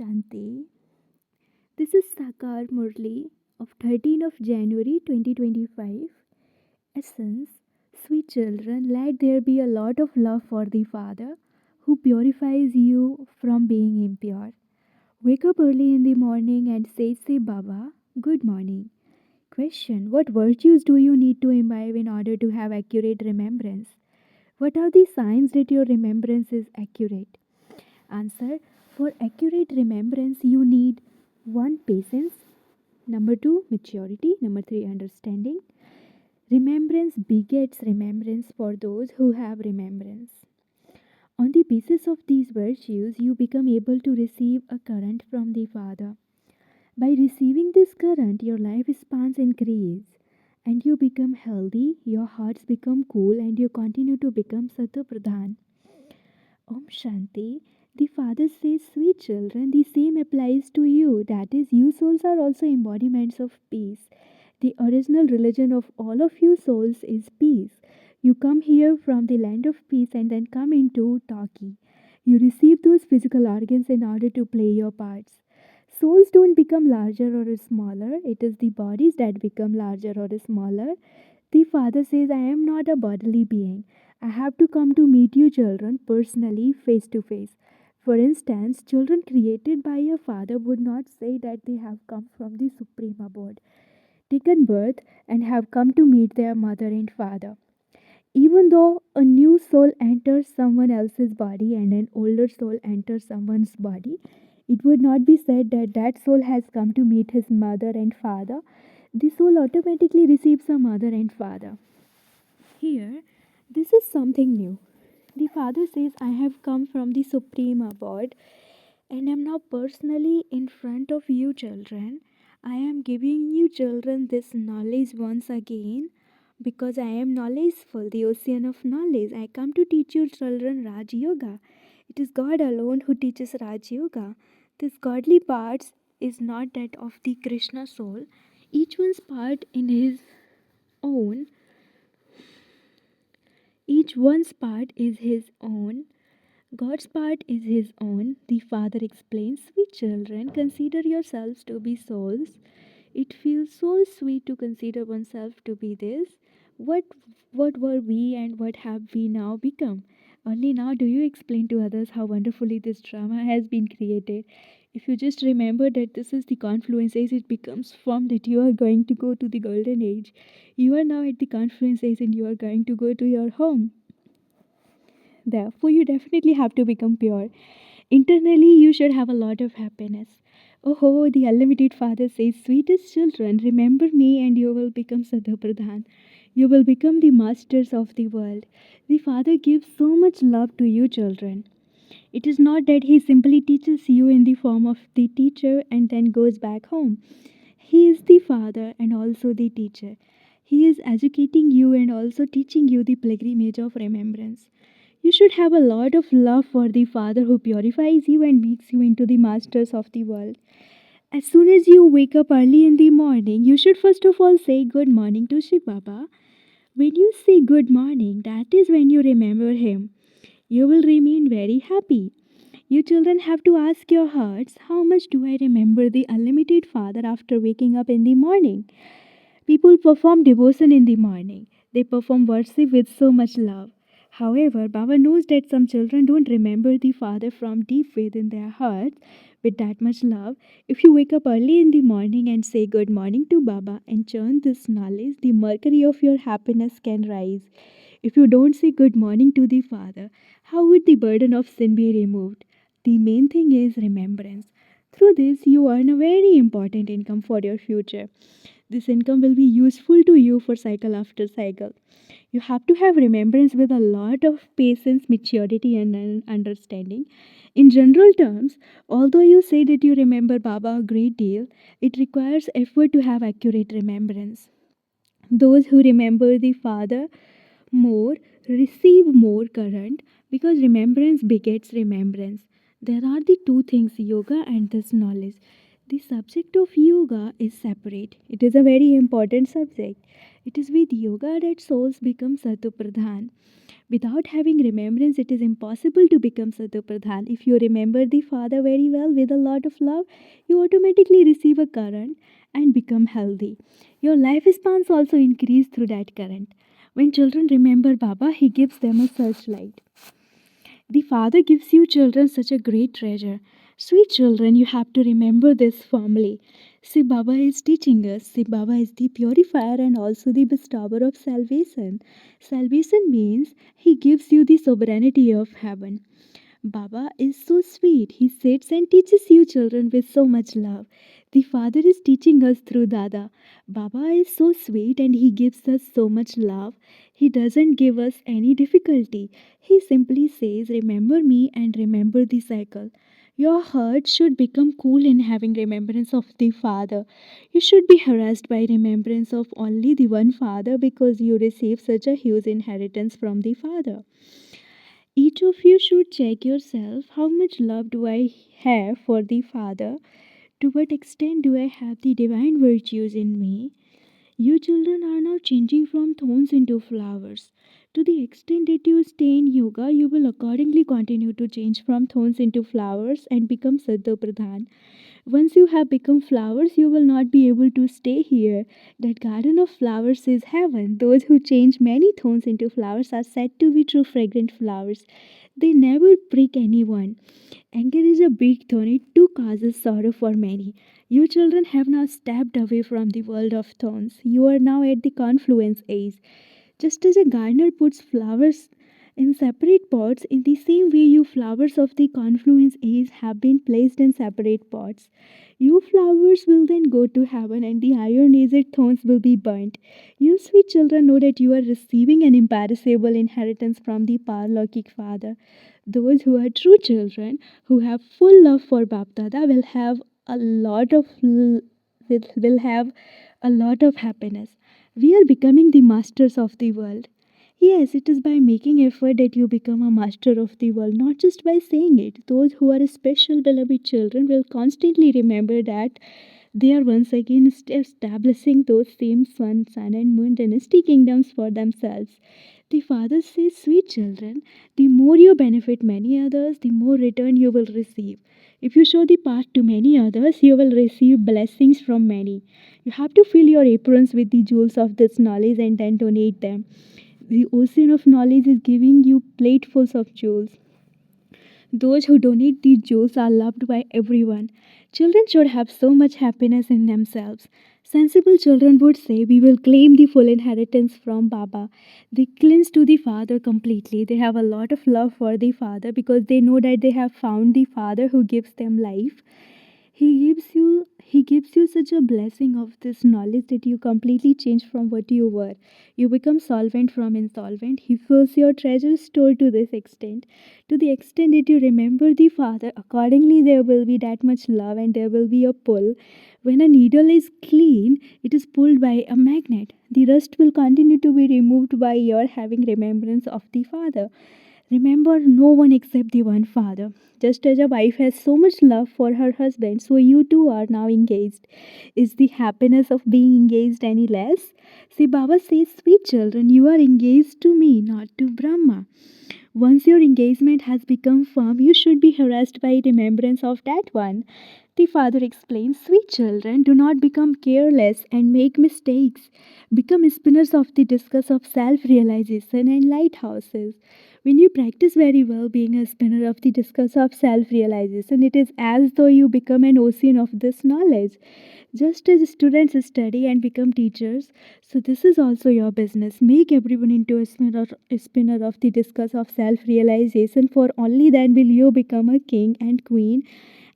Shanti. This is Sakar Murli of 13th of January 2025. Essence, sweet children, let there be a lot of love for the Father who purifies you from being impure. Wake up early in the morning and say Baba, good morning. Question, what virtues do you need to imbibe in order to have accurate remembrance? What are the signs that your remembrance is accurate? Answer, for accurate remembrance, you need 1. Patience, number 2. Maturity, number 3. Understanding. Remembrance begets remembrance for those who have remembrance. On the basis of these virtues, you become able to receive a current from the Father. By receiving this current, your life spans increase and you become healthy, your hearts become cool, and you continue to become Sattva Pradhan. Om Shanti. The Father says, sweet children, the same applies to you. That is, you souls are also embodiments of peace. The original religion of all of you souls is peace. You come here from the land of peace and then come into Taki. You receive those physical organs in order to play your parts. Souls don't become larger or smaller, it is the bodies that become larger or smaller. The Father says, I am not a bodily being. I have to come to meet you children personally, face to face. For instance, children created by a father would not say that they have come from the supreme abode, taken birth, and have come to meet their mother and father. Even though a new soul enters someone else's body and an older soul enters someone's body, it would not be said that that soul has come to meet his mother and father. The soul automatically receives a mother and father. Here, this is something new. The Father says, I have come from the Supreme Abode and am now personally in front of you, children. I am giving you, children, this knowledge once again because I am knowledgeful, the ocean of knowledge. I come to teach you, children, Raj Yoga. It is God alone who teaches Raj Yoga. This godly part is not that of the Krishna soul. Each one's part in his own Each one's part is his own. God's part is his own. The Father explains, sweet children, consider yourselves to be souls. It feels so sweet to consider oneself to be this. What what were we and what have we now become? Only now do you explain to others how wonderfully this drama has been created. If you just remember that this is the confluence as it becomes formed that you are going to go to the golden age. You are now at the confluence age and you are going to go to your home. Therefore, you definitely have to become pure. Internally, you should have a lot of happiness. Oh, the unlimited Father says, sweetest children, remember me and you will become Sadhu Pradhan. You will become the masters of the world. The Father gives so much love to you, children. It is not that He simply teaches you in the form of the teacher and then goes back home. He is the Father and also the teacher. He is educating you and also teaching you the pilgrimage of remembrance. You should have a lot of love for the Father who purifies you and makes you into the masters of the world. As soon as you wake up early in the morning, you should first of all say good morning to Shiv Baba. When you say good morning, that is when you remember him. You will remain very happy. You children have to ask your hearts, how much do I remember the unlimited Father after waking up in the morning? People perform devotion in the morning. They perform worship with so much love. However, Baba knows that some children don't remember the Father from deep within their hearts with that much love. If you wake up early in the morning and say good morning to Baba and chant this knowledge, the mercury of your happiness can rise. If you don't say good morning to the Father, how would the burden of sin be removed? The main thing is remembrance. Through this, you earn a very important income for your future. This income will be useful to you for cycle after cycle. You have to have remembrance with a lot of patience, maturity, and understanding. In general terms, although you say that you remember Baba a great deal, it requires effort to have accurate remembrance. Those who remember the Father more receive more current because remembrance begets remembrance. There are the two things, yoga and this knowledge. The subject of yoga is separate. It is a very important subject. It is with yoga that souls become Satupradhan. Without having remembrance, it is impossible to become Satupradhan. If you remember the Father very well with a lot of love, you automatically receive a current and become healthy. Your lifespans also increase through that current. When children remember Baba, he gives them a searchlight. The Father gives you children such a great treasure. Sweet children, you have to remember this firmly. See, Baba is teaching us. See, Baba is the purifier and also the bestower of salvation. Salvation means He gives you the sovereignty of heaven. Baba is so sweet. He sits and teaches you children with so much love. The Father is teaching us through Dada. Baba is so sweet and he gives us so much love. He doesn't give us any difficulty. He simply says, remember me and remember the cycle. Your heart should become cool in having remembrance of the Father. You should be harassed by remembrance of only the one Father because you receive such a huge inheritance from the Father. Each of you should check yourself, how much love do I have for the Father? To what extent do I have the divine virtues in me? You children are now changing from thorns into flowers. To the extent that you stay in yoga, you will accordingly continue to change from thorns into flowers and become Siddha Pradhan. Once you have become flowers, you will not be able to stay here. That garden of flowers is heaven. Those who change many thorns into flowers are said to be true fragrant flowers. They never prick anyone. Anger is a big thorn. It too causes sorrow for many. You children have now stepped away from the world of thorns. You are now at the confluence age. Just as a gardener puts flowers in separate pots, in the same way you flowers of the confluence age have been placed in separate pots. You flowers will then go to heaven and the iron aged thorns will be burnt. You sweet children know that you are receiving an imperishable inheritance from the Parlokik Father. Those who are true children, who have full love for Bapdada, will have a lot of will have a lot of happiness. We are becoming the masters of the world. Yes, it is by making effort that you become a master of the world, not just by saying it. Those who are special beloved children will constantly remember that they are once again establishing those same sun, and moon dynasty kingdoms for themselves. The Father says, sweet children, the more you benefit many others, the more return you will receive. If you show the path to many others, you will receive blessings from many. You have to fill your aprons with the jewels of this knowledge and then donate them. The ocean of knowledge is giving you platefuls of jewels. Those who donate these jewels are loved by everyone. Children should have so much happiness in themselves. Sensible children would say, we will claim the full inheritance from Baba. They cling to the Father completely. They have a lot of love for the Father because they know that they have found the Father who gives them life. He gives you such a blessing of this knowledge that you completely change from what you were. You become solvent from insolvent. He fills your treasure store to this extent. To the extent that you remember the Father, accordingly there will be that much love and there will be a pull. When a needle is clean, it is pulled by a magnet. The rust will continue to be removed by your having remembrance of the Father. Remember no one except the one Father. Just as a wife has so much love for her husband, so you two are now engaged. Is the happiness of being engaged any less? See, Baba says, sweet children, you are engaged to me, not to Brahma. Once your engagement has become firm, you should be harassed by remembrance of that one. The father explains, sweet children, do not become careless and make mistakes. Become spinners of the discus of self realization and lighthouses. When you practice very well being a spinner of the discus of self realization, it is as though you become an ocean of this knowledge. Just as students study and become teachers, so this is also your business. Make everyone into a spinner of the discus of self-realization, for only then will you become a king and queen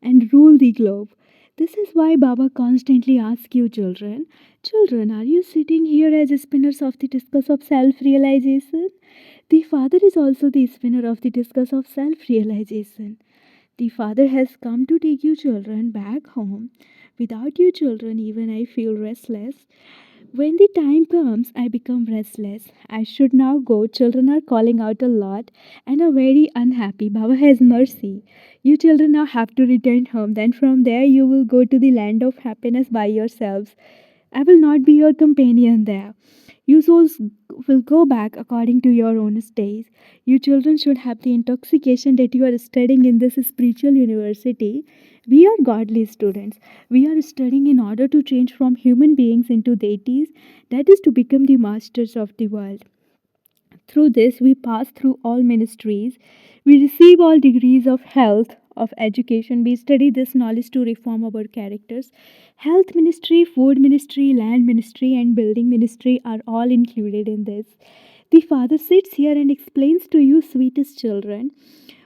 and rule the globe. This is why Baba constantly asks you children, children, are you sitting here as spinners of the discus of self-realization? The father is also the spinner of the discus of self-realization. The Father has come to take you children back home. Without you children, even I feel restless. When the time comes, I become restless. I should now go. Children are calling out a lot and are very unhappy. Baba has mercy. You children now have to return home. Then from there, you will go to the land of happiness by yourselves. I will not be your companion there. You souls will go back according to your own days. You children should have the intoxication that you are studying in this spiritual university. We are godly students. We are studying in order to change from human beings into deities, that is to become the masters of the world. Through this, we pass through all ministries. We receive all degrees of health, of education. We study this knowledge to reform our characters. Health ministry, food ministry, land ministry, and building ministry are all included in this. The Father sits here and explains to you, sweetest children.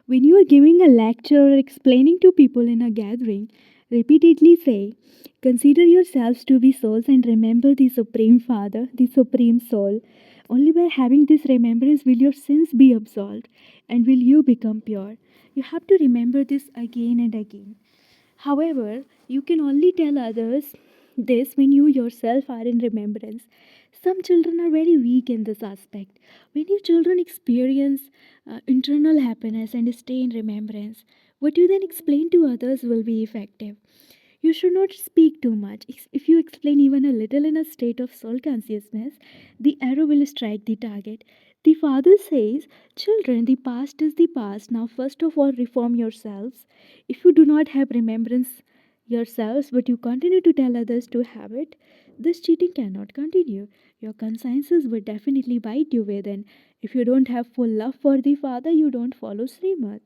When you are giving a lecture or explaining to people in a gathering, repeatedly say, consider yourselves to be souls and remember the Supreme Father, the Supreme Soul. Only by having this remembrance will your sins be absolved and will you become pure. You have to remember this again and again. However, you can only tell others this when you yourself are in remembrance. Some children are very weak in this aspect. When you children experience internal happiness and stay in remembrance, what you then explain to others will be effective. You should not speak too much. If you explain even a little in a state of soul consciousness, the arrow will strike the target. The Father says, children, the past is the past. Now, first of all, reform yourselves. If you do not have remembrance yourselves, but you continue to tell others to have it, this cheating cannot continue. Your consciences will definitely bite you within. If you don't have full love for the Father, you don't follow Srimad.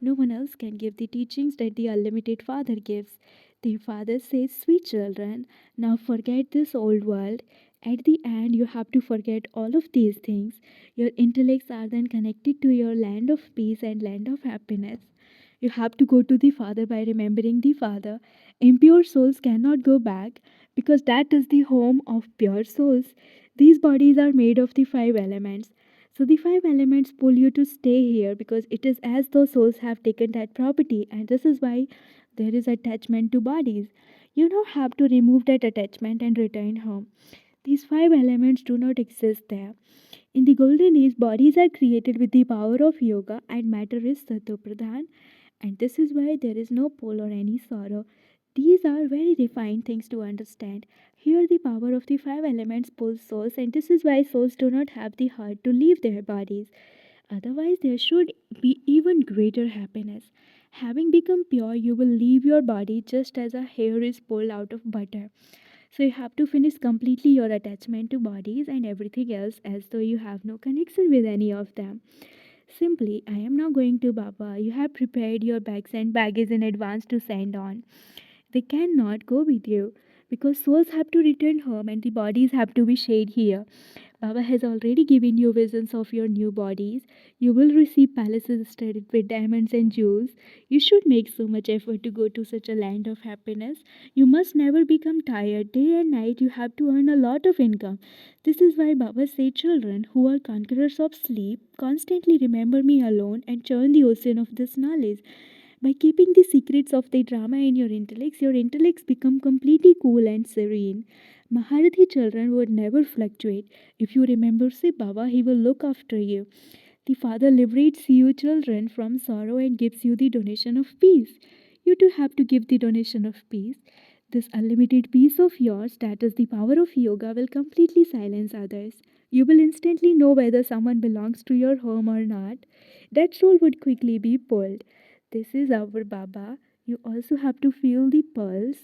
No one else can give the teachings that the unlimited Father gives. The Father says, sweet children, now forget this old world. At the end, you have to forget all of these things. Your intellects are then connected to your land of peace and land of happiness. You have to go to the Father by remembering the Father. Impure souls cannot go back because that is the home of pure souls. These bodies are made of the five elements. So the five elements pull you to stay here because it is as though souls have taken that property, and this is why there is attachment to bodies. You now have to remove that attachment and return home. These five elements do not exist there. In the golden age, bodies are created with the power of yoga and matter is satopradhan, and this is why there is no pull or any sorrow. These are very refined things to understand. Here, the power of the five elements pulls souls, and this is why souls do not have the heart to leave their bodies. Otherwise, there should be even greater happiness. Having become pure, you will leave your body just as a hair is pulled out of butter. So, you have to finish completely your attachment to bodies and everything else as though you have no connection with any of them. Simply, I am now going to Baba. You have prepared your bags and baggage in advance to send on. They cannot go with you because souls have to return home and the bodies have to be stayed here. Baba has already given you visions of your new bodies. You will receive palaces studded with diamonds and jewels. You should make so much effort to go to such a land of happiness. You must never become tired. Day and night, you have to earn a lot of income. This is why Baba said, children who are conquerors of sleep, constantly remember me alone and churn the ocean of this knowledge. By keeping the secrets of the drama in your intellects become completely cool and serene. Maharathi children would never fluctuate. If you remember Say Baba, he will look after you. The Father liberates you children from sorrow and gives you the donation of peace. You too have to give the donation of peace. This unlimited peace of yours, that is the power of yoga, will completely silence others. You will instantly know whether someone belongs to your home or not. That soul would quickly be pulled. This is our Baba. You also have to feel the pulse.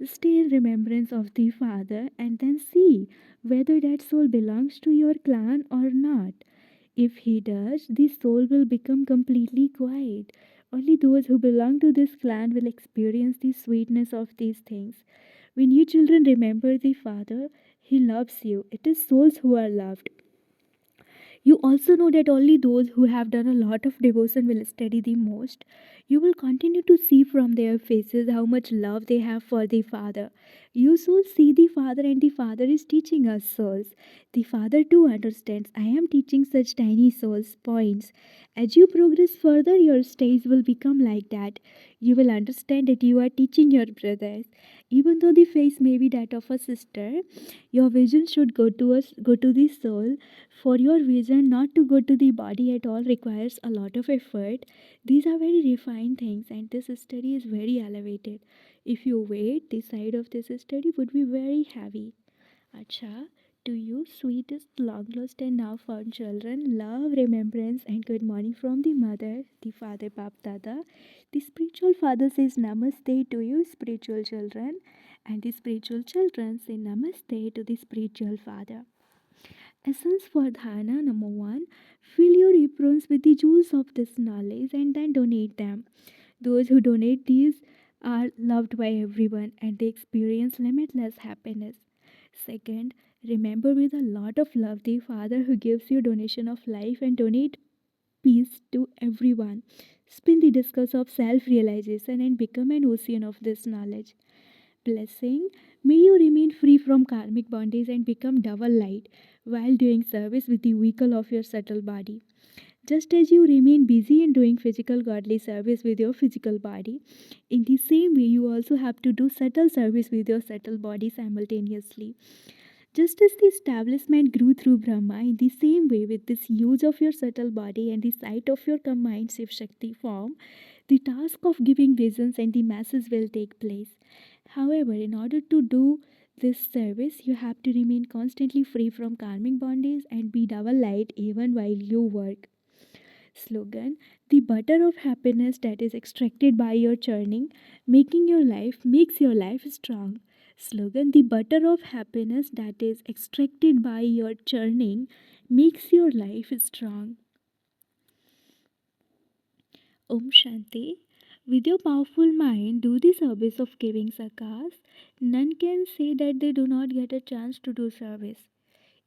Stay in remembrance of the Father and then see whether that soul belongs to your clan or not. If he does, the soul will become completely quiet. Only those who belong to this clan will experience the sweetness of these things. When you children remember the Father, He loves you. It is souls who are loved. You also know that only those who have done a lot of devotion will study the most. You will continue to see from their faces how much love they have for the Father. You souls see the Father, and the Father is teaching us souls. The Father too understands. I am teaching such tiny souls points. As you progress further, your stage will become like that. You will understand that you are teaching your brothers. Even though the face may be that of a sister, your vision should go to the soul. For your vision not to go to the body at all requires a lot of effort. These are very refined things, and this study is very elevated. If you wait, the side of this study would be very heavy. Acha, to you, sweetest, long lost, and now found children. Love, remembrance, and good morning from the mother, the father, Bap Dada. The spiritual father says Namaste to you, spiritual children, and the spiritual children say Namaste to the spiritual father. Essence for dharana number one, fill your aprons with the jewels of this knowledge and then donate them. Those who donate these are loved by everyone and they experience limitless happiness. Second, remember with a lot of love the Father who gives you donation of life and donate peace to everyone. Spin the discus of self realization and become an ocean of this knowledge. Blessing, may you remain free from karmic bondage and become double light while doing service with the vehicle of your subtle body. Just as you remain busy in doing physical godly service with your physical body, in the same way you also have to do subtle service with your subtle body simultaneously. Just as the establishment grew through Brahma, in the same way with this use of your subtle body and the sight of your combined Shiv Shakti form, the task of giving visions and the masses will take place. However, in order to do this service, you have to remain constantly free from karmic bondage and be double light even while you work. Slogan, the butter of happiness that is extracted by your churning, making your life makes your life strong. Slogan, the butter of happiness that is extracted by your churning makes your life strong. Om Shanti. With your powerful mind, do the service of giving sakas. None can say that they do not get a chance to do service.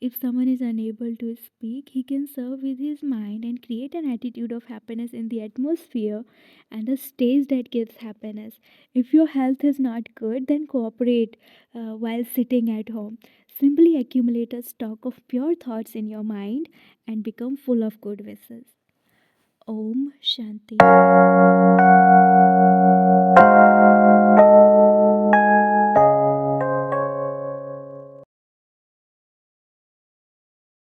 If someone is unable to speak, he can serve with his mind and create an attitude of happiness in the atmosphere and a stage that gives happiness. If your health is not good, then cooperate while sitting at home. Simply accumulate a stock of pure thoughts in your mind and become full of good wishes. Om Shanti.